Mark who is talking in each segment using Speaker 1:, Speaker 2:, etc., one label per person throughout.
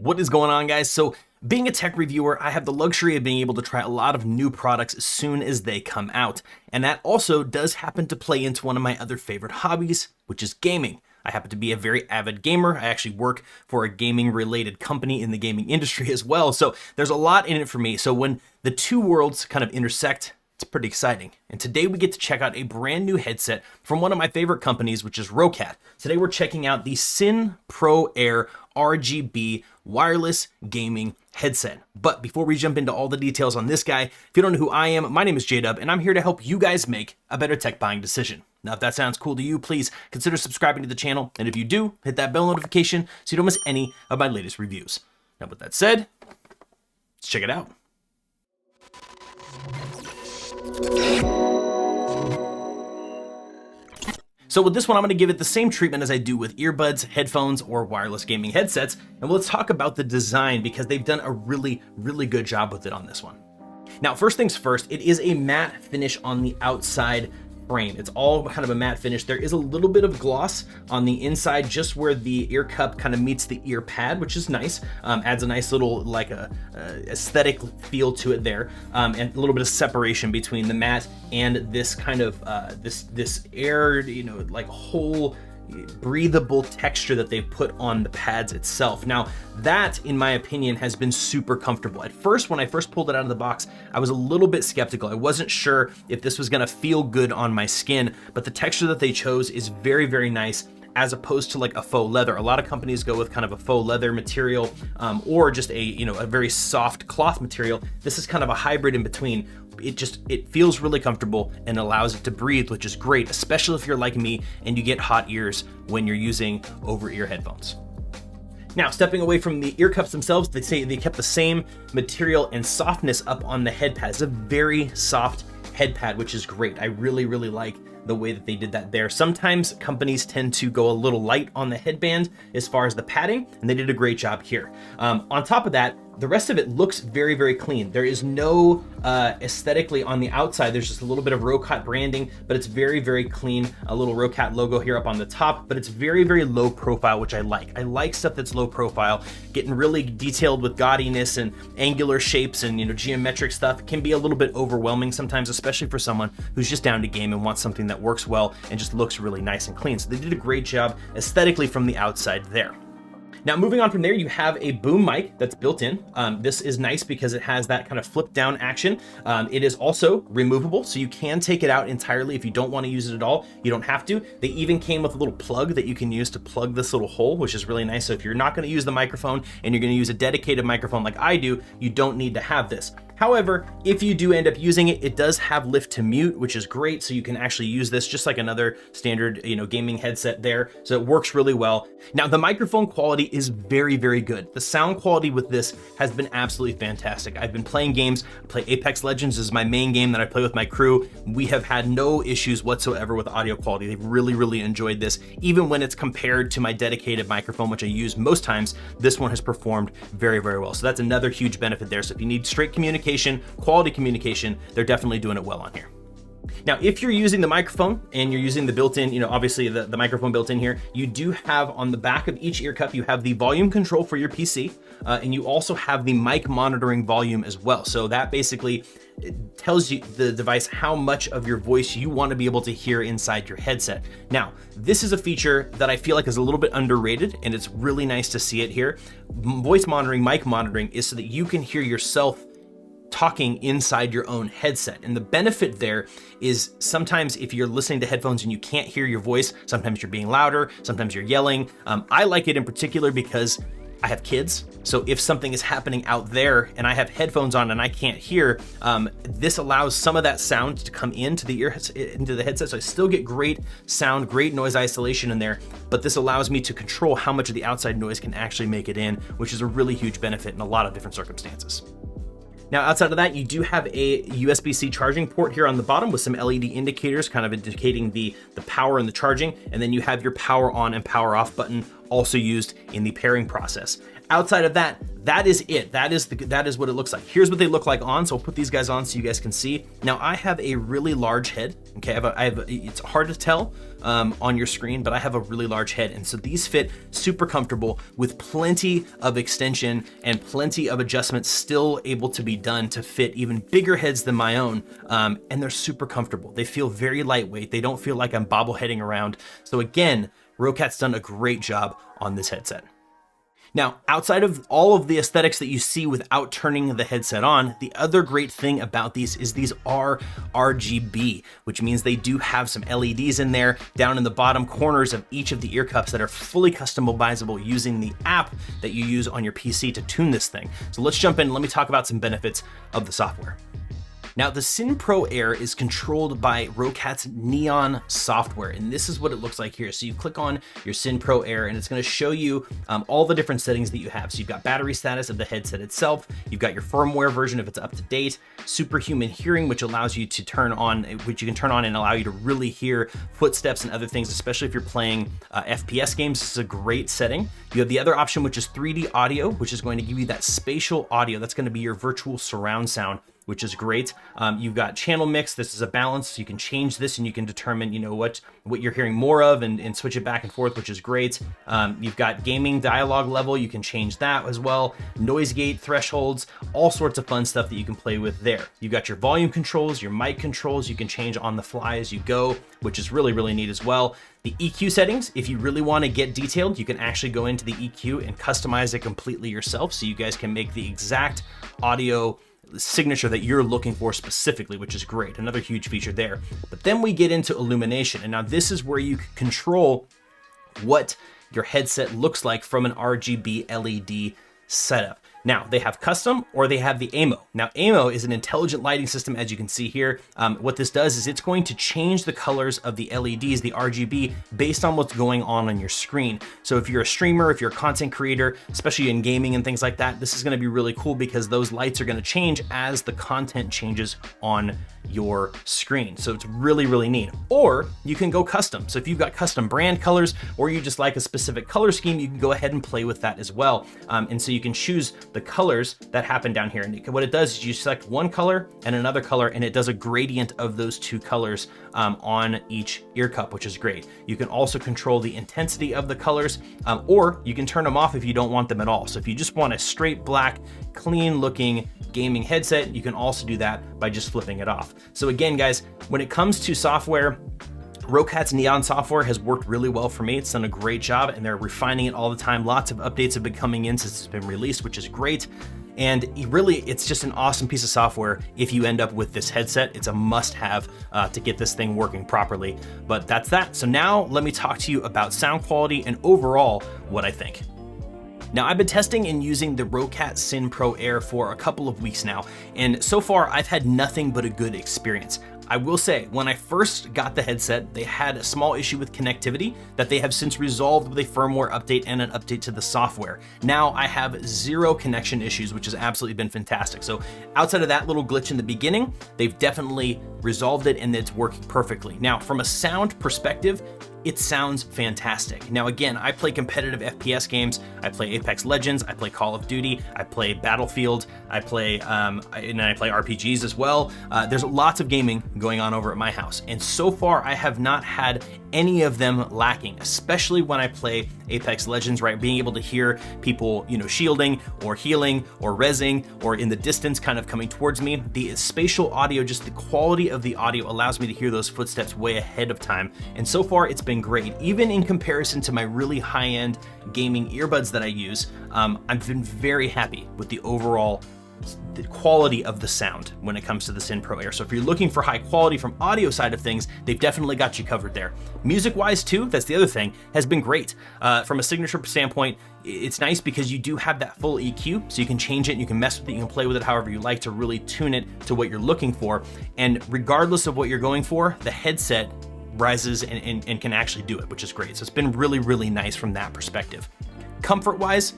Speaker 1: What is going on, guys? So being a tech reviewer, I have the luxury of being able to try a lot of new products as soon as they come out. And that also does happen to play into one of my other favorite hobbies, which is gaming. I happen to be a very avid gamer. I actually work for a gaming related company in the gaming industry as well. So there's a lot in it for me. So when the two worlds kind of intersect, it's pretty exciting. And today we get to check out a brand new headset from one of my favorite companies, which is Roccat. Today we're checking out the Syn Pro Air RGB wireless gaming headset. But before we jump into all the details on this guy, if you don't know who I am, my name is JDubb, and I'm here to help you guys make a better tech buying decision. Now, if that sounds cool to you, please consider subscribing to the channel. And if you do, hit that bell notification so you don't miss any of my latest reviews. Now, with that said, let's check it out. So with this one, I'm going to give it the same treatment as I do with earbuds, headphones, or wireless gaming headsets. And let's talk about the design because they've done a really good job with it on this one. Now, first things first, it is a matte finish on the outside frame. It's all kind of a matte finish. There is a little bit of gloss on the inside, just where the ear cup kind of meets the ear pad, which is nice. Adds a nice little like a aesthetic feel to it there, and a little bit of separation between the matte and this kind of this air, like whole breathable texture that they've put on the pads itself. Now that, in my opinion, has been super comfortable. At first, when I first pulled it out of the box, I was a little bit skeptical. I wasn't sure if this was gonna feel good on my skin, but the texture that they chose is very nice, as opposed to like a faux leather. A lot of companies go with kind of a faux leather material, or just a very soft cloth material. This is kind of a hybrid in between. It feels really comfortable and allows it to breathe, which is great, especially if you're like me and you get hot ears when you're using over-ear headphones. Now, stepping away from the ear cups themselves, they say they kept the same material and softness up on the head pad. It's a very soft head pad, which is great. I really like the way that they did that there. Sometimes companies tend to go a little light on the headband as far as the padding, and they did a great job here. On top of that, the rest of it looks very clean. There is no aesthetically on the outside. There's just a little bit of Roccat branding, but it's very clean. A little Roccat logo here up on the top, but it's very low profile, which I like. I like stuff that's low profile. Getting really detailed with gaudiness and angular shapes and geometric stuff can be a little bit overwhelming sometimes, especially for someone who's just down to game and wants something that works well and just looks really nice and clean. So they did a great job aesthetically from the outside there. Now, moving on from there, you have a boom mic that's built in. This is nice because it has that kind of flip down action. It is also removable, so you can take it out entirely if you don't want to use it at all. You don't have to. They even came with a little plug that you can use to plug this little hole, which is really nice. So if you're not going to use the microphone and you're going to use a dedicated microphone like I do, you don't need to have this. However, if you do end up using it, it does have lift to mute, which is great. So you can actually use this just like another standard, gaming headset there. So it works really well. Now, the microphone quality is very good. The sound quality with this has been absolutely fantastic. I've been playing games. I play Apex Legends. This is my main game that I play with my crew. We have had no issues whatsoever with audio quality. They've really enjoyed this. Even when it's compared to my dedicated microphone, which I use most times, this one has performed very well. So that's another huge benefit there. So if you need straight communication, quality communication, they're definitely doing it well on here. Now, if you're using the microphone and you're using the built-in, obviously the microphone built in here, you do have on the back of each ear cup, you have the volume control for your PC, and you also have the mic monitoring volume as well. So that basically tells you, the device, how much of your voice you want to be able to hear inside your headset. Now, this is a feature that I feel like is a little bit underrated, and it's really nice to see it here. Voice monitoring, mic monitoring is so that you can hear yourself talking inside your own headset. And the benefit there is sometimes if you're listening to headphones and you can't hear your voice, sometimes you're being louder, sometimes you're yelling. I like it in particular because I have kids. So if something is happening out there and I have headphones on and I can't hear, this allows some of that sound to come into the headset. So I still get great sound, great noise isolation in there, but this allows me to control how much of the outside noise can actually make it in, which is a really huge benefit in a lot of different circumstances. Now, outside of that, you do have a USB-C charging port here on the bottom with some LED indicators kind of indicating the power and the charging. And then you have your power on and power off button also used in the pairing process. Outside of that, that is it. That is what it looks like. Here's what they look like on. So I'll put these guys on so you guys can see. Now I have a really large head. Okay, it's hard to tell on your screen, but I have a really large head, and so these fit super comfortable with plenty of extension and plenty of adjustments still able to be done to fit even bigger heads than my own. And they're super comfortable. They feel very lightweight. They don't feel like I'm bobbleheading around. So again, Roccat's done a great job on this headset. Now, outside of all of the aesthetics that you see without turning the headset on, the other great thing about these is these are RGB, which means they do have some LEDs in there down in the bottom corners of each of the ear cups that are fully customizable using the app that you use on your PC to tune this thing. So let's jump in and let me talk about some benefits of the software. Now, the Syn Pro Air is controlled by Roccat's Neon software, and this is what it looks like here. So you click on your Syn Pro Air, and it's gonna show you all the different settings that you have. So you've got battery status of the headset itself, you've got your firmware version if it's up to date, superhuman hearing, which allows you to turn on, which you can turn on and allow you to really hear footsteps and other things, especially if you're playing FPS games. This is a great setting. You have the other option, which is 3D audio, which is going to give you that spatial audio. That's gonna be your virtual surround sound, which is great. You've got channel mix. This is a balance. So you can change this and you can determine, you know, what you're hearing more of and switch it back and forth, which is great. You've got gaming dialogue level. You can change that as well. Noise gate thresholds, all sorts of fun stuff that you can play with there. You've got your volume controls, your mic controls. You can change on the fly as you go, which is really, really neat as well. The EQ settings, if you really want to get detailed, you can actually go into the EQ and customize it completely yourself. So you guys can make the exact audio signature that you're looking for specifically, which is great. Another huge feature there. But then we get into illumination. And now this is where you can control what your headset looks like from an RGB LED setup. Now, they have custom or they have the AIMO. Now, AIMO is an intelligent lighting system, as you can see here. What this does is it's going to change the colors of the LEDs, the RGB, based on what's going on your screen. So if you're a streamer, if you're a content creator, especially in gaming and things like that, this is gonna be really cool because those lights are gonna change as the content changes on your screen. So it's really, really neat. Or you can go custom. So if you've got custom brand colors or you just like a specific color scheme, you can go ahead and play with that as well. And so you can choose the colors that happen down here. And what it does is you select one color and another color, and it does a gradient of those two colors on each ear cup, which is great. You can also control the intensity of the colors, or you can turn them off if you don't want them at all. So if you just want a straight black, clean looking gaming headset, you can also do that by just flipping it off. So again, guys, when it comes to software, Roccat's Neon software has worked really well for me. It's done a great job and they're refining it all the time. Lots of updates have been coming in since it's been released, which is great. And really, it's just an awesome piece of software. If you end up with this headset, it's a must-have to get this thing working properly. But that's that. So now let me talk to you about sound quality and overall what I think. Now, I've been testing and using the Roccat Syn Pro Air for a couple of weeks now, and so far I've had nothing but a good experience. I will say, when I first got the headset, they had a small issue with connectivity that they have since resolved with a firmware update and an update to the software. Now I have zero connection issues, which has absolutely been fantastic. So outside of that little glitch in the beginning, they've definitely resolved it and it's working perfectly. Now, from a sound perspective, it sounds fantastic. Now again, I play competitive FPS games. I play Apex Legends, I play Call of Duty, I play Battlefield, I play RPGs as well. There's lots of gaming going on over at my house. And so far I have not had any of them lacking, especially when I play Apex Legends, right? Being able to hear people, you know, shielding or healing or rezzing or in the distance kind of coming towards me. The spatial audio, just the quality of the audio allows me to hear those footsteps way ahead of time. And so far it's been great. Even in comparison to my really high-end gaming earbuds that I use, I've been very happy with the overall quality of the sound when it comes to the Syn Pro Air. So if you're looking for high quality from audio side of things, they've definitely got you covered there. Music wise too, that's the other thing, has been great. From a signature standpoint, it's nice because you do have that full EQ, so you can change it, and you can mess with it, you can play with it however you like to really tune it to what you're looking for. And regardless of what you're going for, the headset rises and can actually do it, which is great. So it's been really, really nice from that perspective. Comfort wise,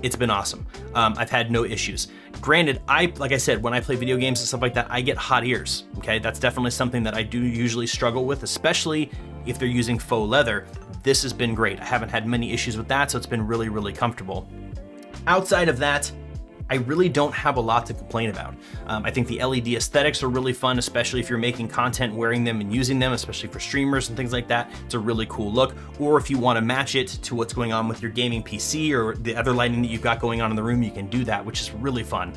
Speaker 1: it's been awesome. I've had no issues. Granted, like I said, when I play video games and stuff like that, I get hot ears, okay? That's definitely something that I do usually struggle with, especially if they're using faux leather. This has been great. I haven't had many issues with that, so it's been really, really comfortable. Outside of that, I really don't have a lot to complain about. I think the LED aesthetics are really fun, especially if you're making content wearing them and using them, especially for streamers and things like that. It's a really cool look. Or if you want to match it to what's going on with your gaming PC or the other lighting that you've got going on in the room, you can do that, which is really fun.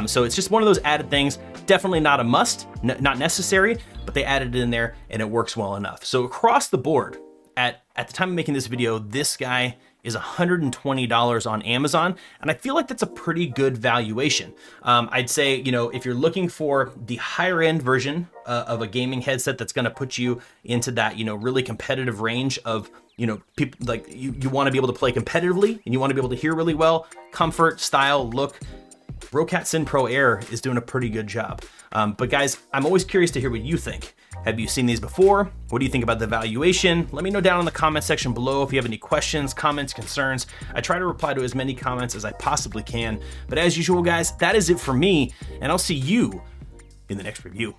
Speaker 1: So it's just one of those added things. Definitely not a must, not necessary, but they added it in there and it works well enough. So across the board, at the time of making this video, this guy is $120 on Amazon, and I feel like that's a pretty good valuation. I'd say, you know, if you're looking for the higher end version of a gaming headset that's gonna put you into that, you know, really competitive range of, you know, people like you wanna be able to play competitively and you wanna be able to hear really well, comfort, style, look, Roccat Syn Pro Air is doing a pretty good job. But guys, I'm always curious to hear what you think. Have you seen these before? What do you think about the valuation? Let me know down in the comment section below if you have any questions, comments, concerns. I try to reply to as many comments as I possibly can. But as usual, guys, that is it for me, and I'll see you in the next review.